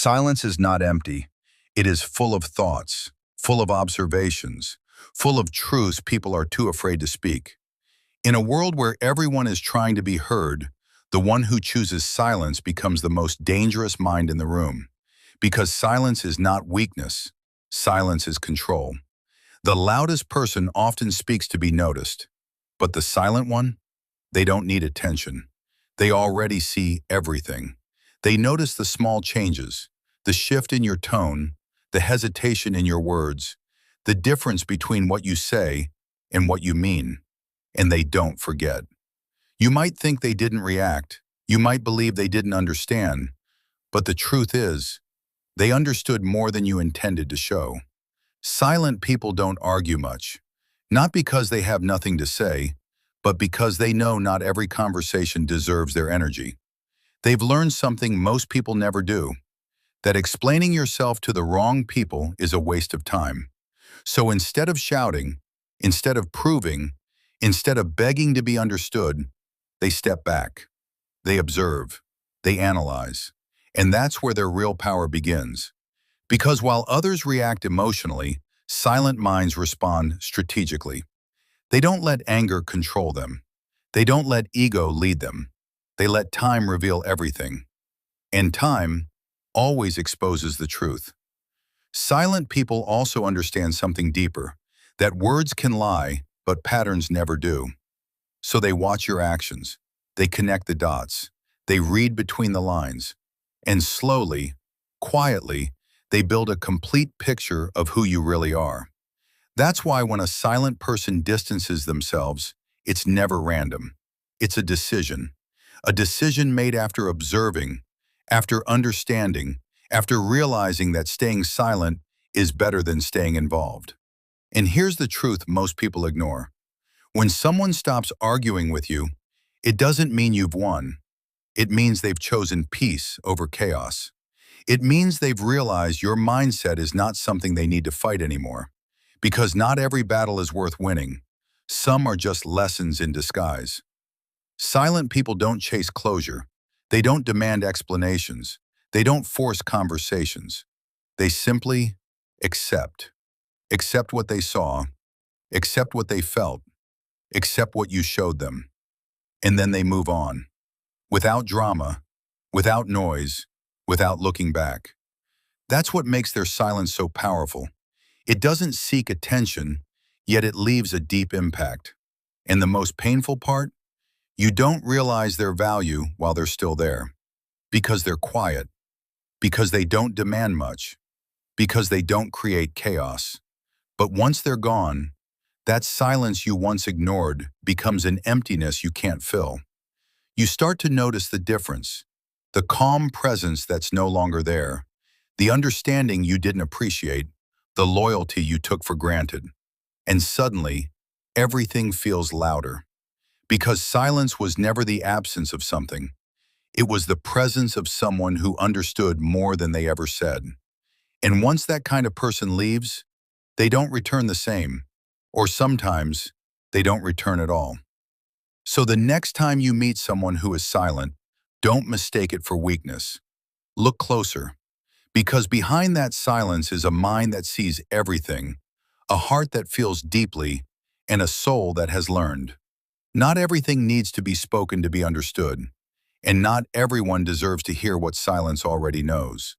Silence is not empty. It is full of thoughts, full of observations, full of truths people are too afraid to speak. In a world where everyone is trying to be heard, the one who chooses silence becomes the most dangerous mind in the room. Because silence is not weakness, silence is control. The loudest person often speaks to be noticed, but the silent one, they don't need attention. They already see everything. They notice the small changes, the shift in your tone, the hesitation in your words, the difference between what you say and what you mean, and they don't forget. You might think they didn't react, you might believe they didn't understand, but the truth is, they understood more than you intended to show. Silent people don't argue much, not because they have nothing to say, but because they know not every conversation deserves their energy. They've learned something most people never do, that explaining yourself to the wrong people is a waste of time. So instead of shouting, instead of proving, instead of begging to be understood, they step back. They observe. They analyze. And that's where their real power begins. Because while others react emotionally, silent minds respond strategically. They don't let anger control them. They don't let ego lead them. They let time reveal everything. And time always exposes the truth. Silent people also understand something deeper, that words can lie, but patterns never do. So they watch your actions. They connect the dots. They read between the lines. And slowly, quietly, they build a complete picture of who you really are. That's why when a silent person distances themselves, it's never random. It's a decision made after observing, after understanding, after realizing that staying silent is better than staying involved. And here's the truth most people ignore. When someone stops arguing with you, it doesn't mean you've won. It means they've chosen peace over chaos. It means they've realized your mindset is not something they need to fight anymore. Because not every battle is worth winning. Some are just lessons in disguise. Silent people don't chase closure. They don't demand explanations. They don't force conversations. They simply accept. Accept what they saw. Accept what they felt. Accept what you showed them. And then they move on. Without drama, without noise, without looking back. That's what makes their silence so powerful. It doesn't seek attention, yet it leaves a deep impact. And the most painful part? You don't realize their value while they're still there. Because they're quiet. Because they don't demand much. Because they don't create chaos. But once they're gone, that silence you once ignored becomes an emptiness you can't fill. You start to notice the difference, the calm presence that's no longer there, the understanding you didn't appreciate, the loyalty you took for granted. And suddenly, everything feels louder. Because silence was never the absence of something. It was the presence of someone who understood more than they ever said. And once that kind of person leaves, they don't return the same. Or sometimes, they don't return at all. So the next time you meet someone who is silent, don't mistake it for weakness. Look closer. Because behind that silence is a mind that sees everything, a heart that feels deeply, and a soul that has learned. Not everything needs to be spoken to be understood, and not everyone deserves to hear what silence already knows.